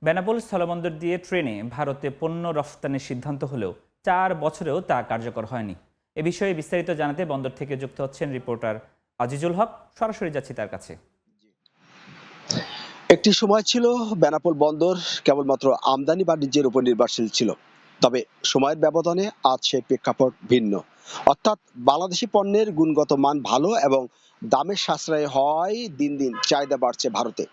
বেনাপোল স্থলবন্দর দিয়ে ট্রেনে ভারতে পণ্য রফতানির সিদ্ধান্ত হলেও ৪ বছরেও তা কার্যকর হয়নি। এ বিষয়ে বিস্তারিত জানাতে বন্দর থেকে যুক্ত হচ্ছেন রিপোর্টার আজিজুল হক। সরাসরি যাচ্ছি তার কাছে। একটি সময় ছিল বেনাপোল বন্দর কেবলমাত্র আমদানি বাণিজ্যের উপর নির্ভরশীল ছিল। তবে সময়ের ব্যবধানে আজ সেই প্রেক্ষাপট ভিন্ন। অর্থাৎ বাংলাদেশি পণ্যের গুণগত মান ভালো এবং দামের সাশ্রয় হওয়ায় দিন দিন চাহিদা বাড়ছে ভারতে।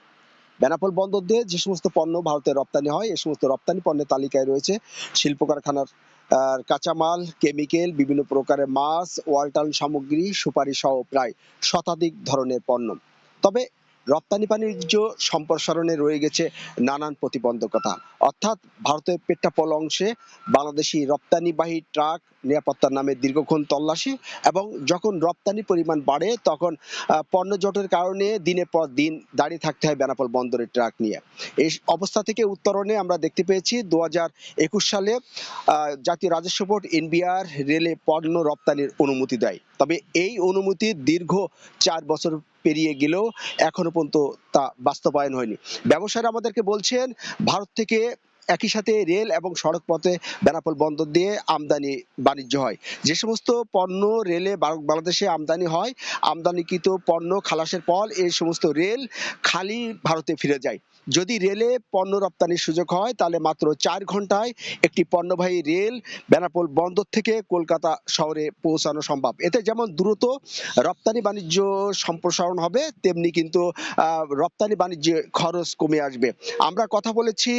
বেনাপোল বন্দর দিয়ে যে সমস্ত পণ্য ভারতে রপ্তানি হয়, এই সমস্ত রপ্তানি পণ্যের তালিকায় রয়েছে শিল্প কারখানার কাঁচামাল, কেমিক্যাল, বিভিন্ন প্রকারের মাছ, ওয়ালটন সামগ্রী, সুপারি সহ প্রায় শতাধিক ধরনের পণ্য। তবে রপ্তানি বাণিজ্য সম্প্রসারণে রয়ে গেছে নানান প্রতিবন্ধকতা। অর্থাৎ ভারতের পেট্রাপোল অংশে বাংলাদেশি রপ্তানিবাহী ট্রাক নিরাপত্তার নামে দীর্ঘক্ষণ তল্লাশি, এবং যখন রপ্তানি পরিমাণ বাড়ে তখন পণ্য জটের কারণে দিনের পর দিন দাঁড়িয়ে থাকতে হয় বেনাপোল বন্দরের ট্রাক নিয়ে। এই অবস্থা থেকে উত্তরণে আমরা দেখতে পেয়েছি ২০২১ সালে জাতীয় রাজস্ব বোর্ড এনবিআর রেলে পণ্য রপ্তানির অনুমতি দেয়। তবে এই অনুমতি দীর্ঘ ৪ বছর পেরিয়ে গেলেও এখনো পর্যন্ত তা বাস্তবায়ন হয়নি। ব্যবসায়ীরা আমাদেরকে বলছেন, ভারত থেকে একই সাথে রেল এবং সড়ক পথে বেনাপোল বন্দর দিয়ে আমদানি বাণিজ্য হয়। যে সমস্ত পণ্য রেলে বাংলাদেশে আমদানি হয়, আমদানিকৃত পণ্য খালাসের পর এই সমস্ত রেল খালি ভারতে ফিরে যায়। যদি রেলে পণ্য রপ্তানির সুযোগ হয় তাহলে মাত্র ৪ ঘন্টায় একটি পণ্যবাহী রেল বেনাপোল বন্দর থেকে কলকাতা শহরে পৌঁছানো সম্ভব। এতে যেমন দ্রুত রপ্তানি বাণিজ্য সম্প্রসারণ হবে, তেমনি কিন্তু রপ্তানি বাণিজ্যে খরচ কমে আসবে। আমরা কথা বলেছি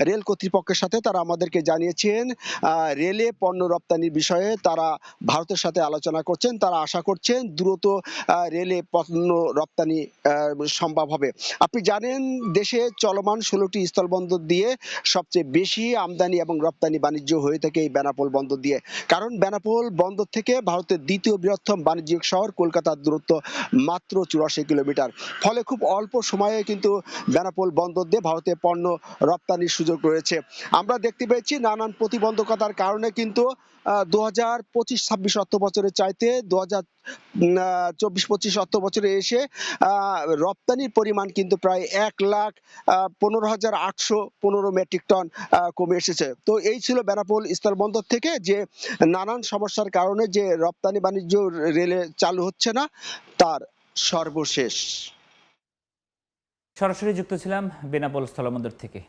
রেল কর্তৃপক্ষের সাথে, তারা আমাদেরকে জানিয়েছেন রেলে পণ্য রপ্তানির বিষয়ে তারা ভারতের সাথে আলোচনা করছেন। তারা আশা করছেন দ্রুত রেলে পণ্য রপ্তানি সম্ভব হবে। আপনি জানেন দেশে চলমান ১৬টি স্থলবন্দর দিয়ে সবচেয়ে বেশি আমদানি এবং রপ্তানি বাণিজ্য হয়ে থাকে এই বেনাপোল বন্দর দিয়ে। কারণ বেনাপোল বন্দর থেকে ভারতের দ্বিতীয় বৃহত্তম বাণিজ্যিক শহর কলকাতার দূরত্ব মাত্র ৮৪ কিলোমিটার। ফলে খুব অল্প সময়ে কিন্তু বেনাপোল বন্দর দিয়ে ভারতে পণ্য রপ্তানির সুযোগ রয়েছে। আমরা দেখতে পেয়েছি নানান প্রতিবন্ধকতার কারণে কিন্তু ২০২৫-২৬ অর্থ বছরের চাইতে ২০২৪-২৫ অর্থ বছরে এসে রপ্তানির পরিমাণ কিন্তু প্রায় ১,১৫,৮১৫ মেট্রিক টন কমে এসেছে। তো এই ছিল বেনাপোল স্থলবন্দর থেকে যে নানান সমস্যার কারণে যে রপ্তানি বাণিজ্য রেলে চালু হচ্ছে না, তার সর্বশেষ। সরাসরি যুক্ত ছিলাম বেনাপোল স্থলবন্দর থেকে।